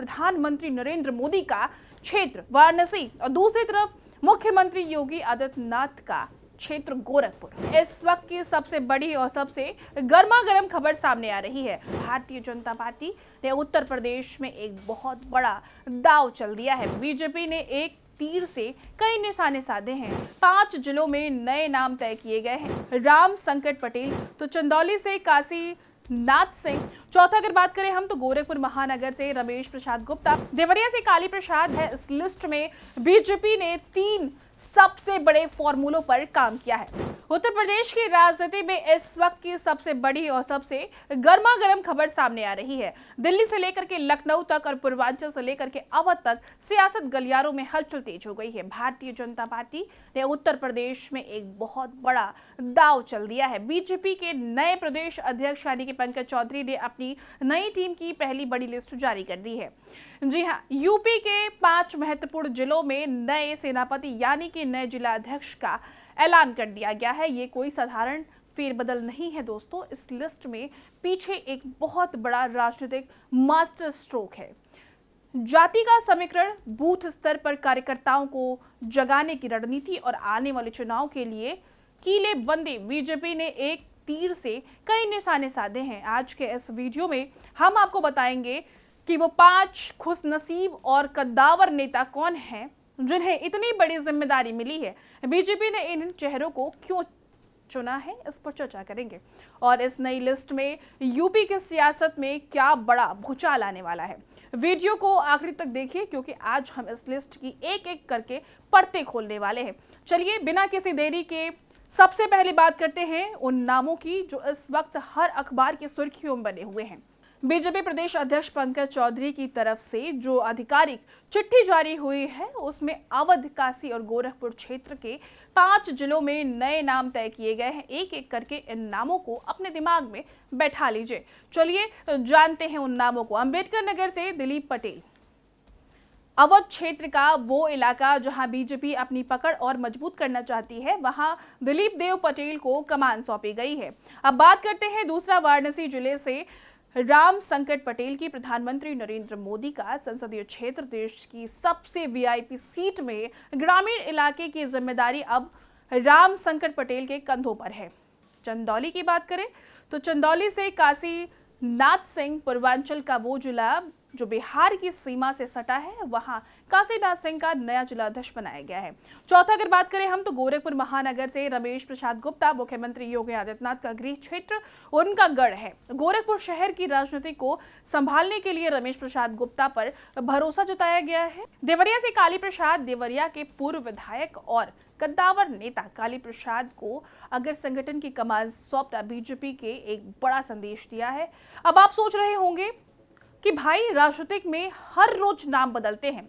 प्रधानमंत्री नरेंद्र मोदी का क्षेत्र वाराणसी और दूसरी तरफ मुख्यमंत्री योगी आदित्यनाथ का क्षेत्र गोरखपुर। इस वक्त की सबसे बड़ी और सबसे गर्मागर्म खबर सामने आ रही है। भारतीय जनता पार्टी ने उत्तर प्रदेश में एक बहुत बड़ा दांव चल दिया है। बीजेपी ने एक तीर से कई निशाने साधे हैं। 5 जिलों में नए नाम तय किए गए हैं। राम संकट पटेल तो चंदौली से काशी नाथ सिंह, चौथा अगर बात करें हम तो गोरखपुर महानगर से रमेश प्रसाद गुप्ता, देवरिया से काली प्रसाद है। इस लिस्ट में बीजेपी ने 3 सबसे बड़े फॉर्मूलों पर काम किया है। उत्तर प्रदेश की राजनीति में इस वक्त की सबसे बड़ी और सबसे गर्मागर्म खबर सामने आ रही है। दिल्ली से लेकर के लखनऊ तक और पूर्वांचल से लेकर के अवध तक सियासत गलियारों में हलचल तेज हो गई है। भारतीय जनता पार्टी ने उत्तर प्रदेश में एक बहुत बड़ा दांव चल दिया है। बीजेपी के नए प्रदेश अध्यक्ष यानी कि पंकज चौधरी ने अपनी नई टीम की पहली बड़ी लिस्ट जारी कर दी है। जी हाँ, यूपी के 5 महत्वपूर्ण जिलों में नए सेनापति यानी कि नए जिला अध्यक्ष का ऐलान कर दिया गया है। ये कोई साधारण फेरबदल नहीं है दोस्तों। इस लिस्ट में पीछे एक बहुत बड़ा राजनीतिक मास्टर स्ट्रोक है। जाति का समीकरण, बूथ स्तर पर कार्यकर्ताओं को जगाने की रणनीति और आने वाले चुनाव के लिए कीले बंदी बीजेपी ने एक तीर से कई निशाने साधे हैं। आज के इस वीडियो में हम आपको बताएंगे कि वो 5 खुशनसीब और कद्दावर नेता कौन हैं जिन्हें इतनी बड़ी जिम्मेदारी मिली है। बीजेपी ने इन चेहरों को क्यों चुना है, इस पर चर्चा करेंगे। और इस नई लिस्ट में यूपी की सियासत में क्या बड़ा भूचाल आने वाला है। वीडियो को आखिरी तक देखिए क्योंकि आज हम इस लिस्ट की एक एक करके परतें खोलने वाले हैं। चलिए बिना किसी देरी के सबसे पहले बात करते हैं उन नामों की जो इस वक्त हर अखबार की सुर्खियों में बने हुए हैं। बीजेपी प्रदेश अध्यक्ष पंकज चौधरी की तरफ से जो आधिकारिक चिट्ठी जारी हुई है उसमें अवध, काशी और गोरखपुर क्षेत्र के 5 जिलों में नए नाम तय किए गए हैं। एक एक करके इन नामों को अपने दिमाग में बैठा लीजिए। चलिए जानते हैं उन नामों को। अंबेडकर नगर से दिलीप पटेल, अवध क्षेत्र का वो इलाका जहां बीजेपी अपनी पकड़ और मजबूत करना चाहती है, वहां दिलीप देव पटेल को कमान सौंपी गई है। अब बात करते हैं दूसरा वाराणसी जिले से राम संकट पटेल की। प्रधानमंत्री नरेंद्र मोदी का संसदीय क्षेत्र, देश की सबसे वीआईपी सीट में ग्रामीण इलाके की जिम्मेदारी अब राम संकट पटेल के कंधों पर है। चंदौली की बात करें तो चंदौली से काशी नाथ सिंह, पूर्वांचल का वो जिला जो बिहार की सीमा से सटा है, वहां काशीनाथ सिंह का नया जिला अध्यक्ष बनाया गया है। चौथा अगर बात करें हम तो गोरखपुर महानगर से रमेश प्रसाद गुप्ता, मुख्यमंत्री योगी आदित्यनाथ का गृह क्षेत्र उनका गढ़ है। गोरखपुर शहर की राजनीति को संभालने के लिए रमेश प्रसाद गुप्ता पर भरोसा जताया गया है। देवरिया से काली प्रसाद, देवरिया के पूर्व विधायक और कद्दावर नेता काली प्रसाद को अगर संगठन की कमान सौंपना बीजेपी के एक बड़ा संदेश दिया है। अब आप सोच रहे होंगे कि भाई राजनीतिक में हर रोज नाम बदलते हैं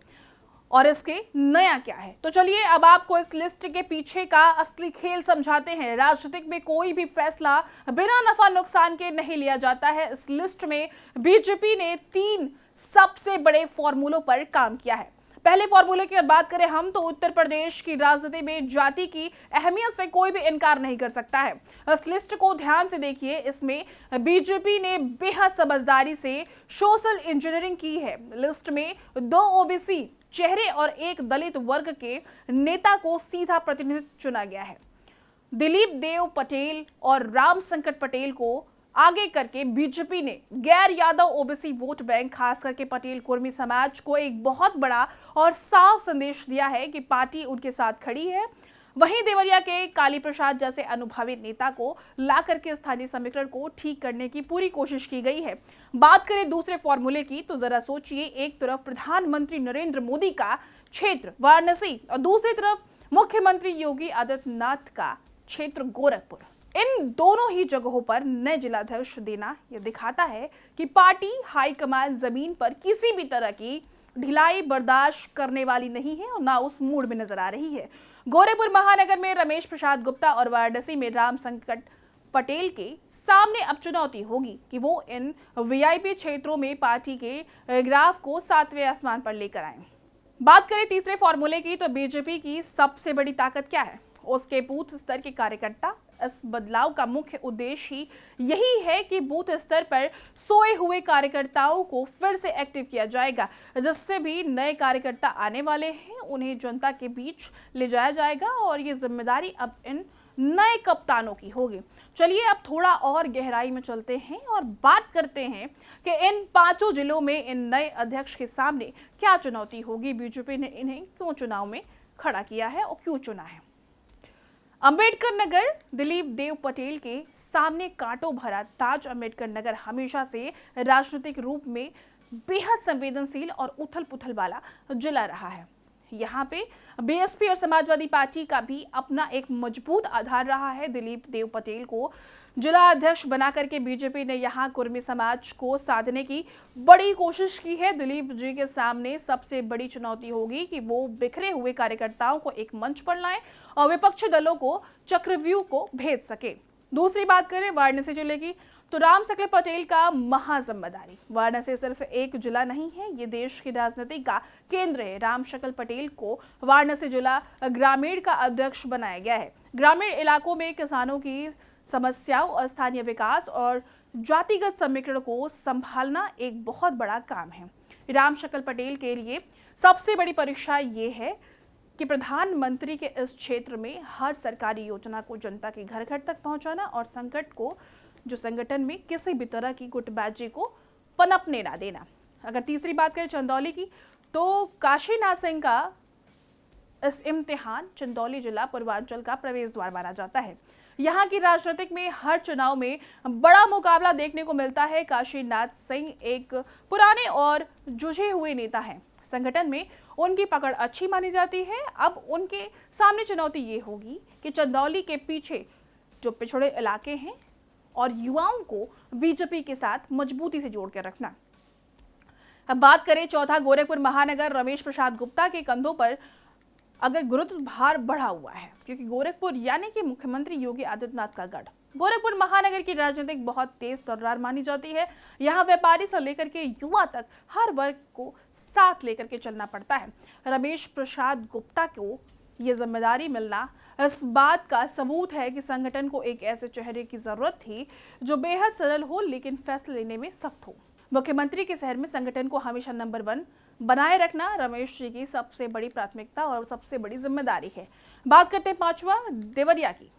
और इसके नया क्या है, तो चलिए अब आपको इस लिस्ट के पीछे का असली खेल समझाते हैं। राजनीतिक में कोई भी फैसला बिना नफा नुकसान के नहीं लिया जाता है। इस लिस्ट में बीजेपी ने 3 सबसे बड़े फॉर्मूलों पर काम किया है। पहले फॉर्मूले की बात करें हम तो उत्तर प्रदेश की राजनीति में जाति की अहमियत से कोई भी इनकार नहीं कर सकता है। इस लिस्ट को ध्यान से देखिए। इसमें बीजेपी ने बेहद समझदारी से सोशल इंजीनियरिंग की है। लिस्ट में 2 ओबीसी चेहरे और 1 दलित वर्ग के नेता को सीधा प्रतिनिधित्व चुना गया है। दिलीप देव पटेल और राम संकट पटेल को आगे करके बीजेपी ने गैर यादव ओबीसी वोट बैंक, खास करके पटेल कुर्मी समाज को एक बहुत बड़ा और साफ संदेश दिया है कि पार्टी उनके साथ खड़ी है। वहीं देवरिया के काली प्रसाद जैसे अनुभवी नेता को ला करके स्थानीय समीकरण को ठीक करने की पूरी कोशिश की गई है। बात करें दूसरे फॉर्मूले की तो जरा सोचिए, एक तरफ प्रधानमंत्री नरेंद्र मोदी का क्षेत्र वाराणसी और दूसरी तरफ मुख्यमंत्री योगी आदित्यनाथ का क्षेत्र गोरखपुर। इन दोनों ही जगहों पर नए जिलाध्यक्ष देना यह दिखाता है कि पार्टी हाईकमान जमीन पर किसी भी तरह की ढिलाई बर्दाश्त करने वाली नहीं है और ना उस मूड में नजर आ रही है। गोरखपुर महानगर में रमेश प्रसाद गुप्ता और वाराणसी में राम संकट पटेल के सामने अब चुनौती होगी कि वो इन वीआईपी क्षेत्रों में पार्टी के ग्राफ को 7वें आसमान पर लेकर आए। बात करें तीसरे फॉर्मूले की तो बीजेपी की सबसे बड़ी ताकत क्या है? उसके बूथ स्तर के कार्यकर्ता। इस बदलाव का मुख्य उद्देश्य ही यही है कि बूथ स्तर पर सोए हुए कार्यकर्ताओं को फिर से एक्टिव किया जाएगा, जिससे भी नए कार्यकर्ता आने वाले हैं उन्हें जनता के बीच ले जाया जाएगा और ये जिम्मेदारी अब इन नए कप्तानों की होगी। चलिए अब थोड़ा और गहराई में चलते हैं और बात करते हैं कि इन 5 जिलों में इन नए अध्यक्ष के सामने क्या चुनौती होगी, बीजेपी ने इन्हें क्यों चुनाव में खड़ा किया है और क्यों चुना है। अंबेडकर नगर दिलीप देव पटेल के सामने कांटों भरा ताज अंबेडकर नगर हमेशा से राजनीतिक रूप में बेहद संवेदनशील और उथल पुथल वाला जिला रहा है। यहाँ पे बीएसपी और समाजवादी पार्टी का भी अपना एक मजबूत आधार रहा है। दिलीप देव पटेल को जिला अध्यक्ष बना करके बीजेपी ने यहाँ कुर्मी समाज को साधने की बड़ी कोशिश की है। दिलीप जी के सामने सबसे बड़ी चुनौती होगी कि वो बिखरे हुए कार्यकर्ताओं को एक मंच पर लाएं और विपक्षी दलों को चक्रव्यूह को भेज सके। दूसरी बात करें वाराणसी जिले की, तो राम सकल पटेल का महाजिम्मेदारी। वाराणसी सिर्फ एक जिला नहीं है, ये देश की राजनीति का केंद्र है। राम सकल पटेल को वाराणसी जिला ग्रामीण का अध्यक्ष बनाया गया है। ग्रामीण इलाकों में किसानों की समस्याओं और स्थानीय विकास और जातिगत समीकरण को संभालना एक बहुत बड़ा काम है। राम सकल पटेल के लिए सबसे बड़ी परीक्षा ये है कि प्रधानमंत्री के इस क्षेत्र में हर सरकारी योजना को जनता के घर घर तक पहुंचाना और संगठन में किसी भी तरह की गुटबाजी को पनपने ना देना। अगर तीसरी बात करें चंदौली की, तो काशीनाथ सिंह का इस इम्तिहान चंदौली जिला पूर्वांचल का प्रवेश द्वार माना जाता है। यहाँ की राजनीतिक में हर चुनाव में बड़ा मुकाबला देखने को मिलता है। काशीनाथ सिंह एक पुराने और जुझे हुए नेता हैं। संगठन में उनकी पकड़ अच्छी मानी जाती है। अब उनके सामने चुनौती ये होगी कि चंदौली के पीछे जो पिछड़े इलाके हैं और युवाओं को बीजेपी के साथ मजबूती से जोड़ कर रखना। अब बात करें चौथा गोरखपुर महानगर, रमेश प्रसाद गुप्ता के कंधों पर अगर गुरुत्व भार बढ़ा हुआ है, क्योंकि गोरखपुर यानी कि मुख्यमंत्री योगी आदित्यनाथ का गढ़। गोरखपुर महानगर की राजनीति बहुत तेज तर्रार मानी जाती है। यहाँ व्यापारी से लेकर के युवा तक हर वर्ग को साथ लेकर के चलना पड़ता है। रमेश प्रसाद गुप्ता को ये जिम्मेदारी मिलना इस बात का सबूत है कि संगठन को एक ऐसे चेहरे की जरूरत थी जो बेहद सरल हो लेकिन फैसले लेने में सख्त हो। मुख्यमंत्री के शहर में संगठन को हमेशा नंबर 1 बनाए रखना रमेश जी की सबसे बड़ी प्राथमिकता और सबसे बड़ी जिम्मेदारी है। बात करते हैं 5वां देवरिया की।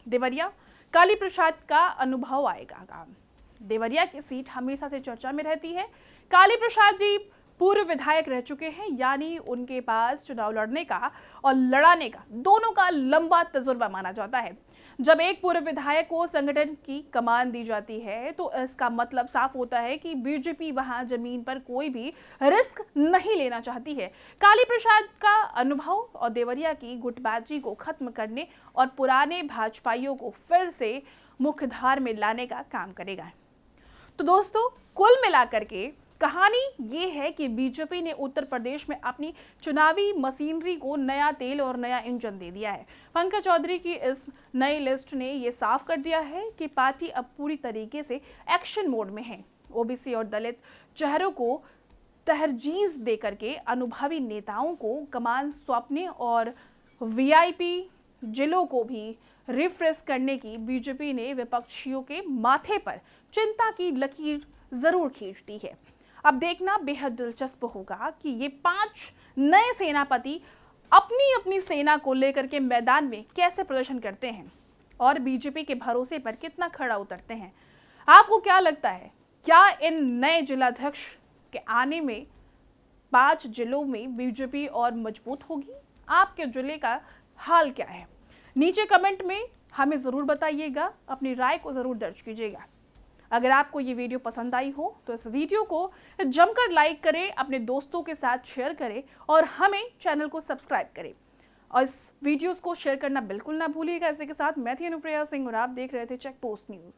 देवरिया काली प्रसाद का अनुभव आएगा। देवरिया की सीट हमेशा से चर्चा में रहती है। काली प्रसाद जी पूर्व विधायक रह चुके हैं, यानी उनके पास चुनाव लड़ने का और लड़ाने का दोनों का लंबा तजुर्बा माना जाता है। जब एक पूर्व विधायक को संगठन की कमान दी जाती है तो इसका मतलब साफ होता है कि बीजेपी वहां जमीन पर कोई भी रिस्क नहीं लेना चाहती है। काली प्रसाद का अनुभव और देवरिया की गुटबाजी को खत्म करने और पुराने भाजपाइयों को फिर से मुख्यधार में लाने का काम करेगा। तो दोस्तों, कुल मिलाकर के कहानी ये है कि बीजेपी ने उत्तर प्रदेश में अपनी चुनावी मशीनरी को नया तेल और नया इंजन दे दिया है। पंकज चौधरी की इस नई लिस्ट ने ये साफ कर दिया है कि पार्टी अब पूरी तरीके से एक्शन मोड में है। ओबीसी और दलित चेहरों को तरजीह देकर के अनुभवी नेताओं को कमान सौंपने और वीआईपी जिलों को भी रिफ्रेश करने की बीजेपी ने विपक्षियों के माथे पर चिंता की लकीर जरूर खींच दी है। अब देखना बेहद दिलचस्प होगा कि ये 5 नए सेनापति अपनी अपनी सेना को लेकर के मैदान में कैसे प्रदर्शन करते हैं और बीजेपी के भरोसे पर कितना खड़ा उतरते हैं। आपको क्या लगता है, क्या इन नए जिलाध्यक्ष के आने में 5 जिलों में बीजेपी और मजबूत होगी? आपके जिले का हाल क्या है? नीचे कमेंट में हमें जरूर बताइएगा, अपनी राय को जरूर दर्ज कीजिएगा। अगर आपको ये वीडियो पसंद आई हो तो इस वीडियो को जमकर लाइक करें, अपने दोस्तों के साथ शेयर करें और हमें चैनल को सब्सक्राइब करें और इस वीडियोस को शेयर करना बिल्कुल ना भूलिएगा। इसी के साथ मैं थी अनुप्रिया सिंह और आप देख रहे थे चेक पोस्ट न्यूज़।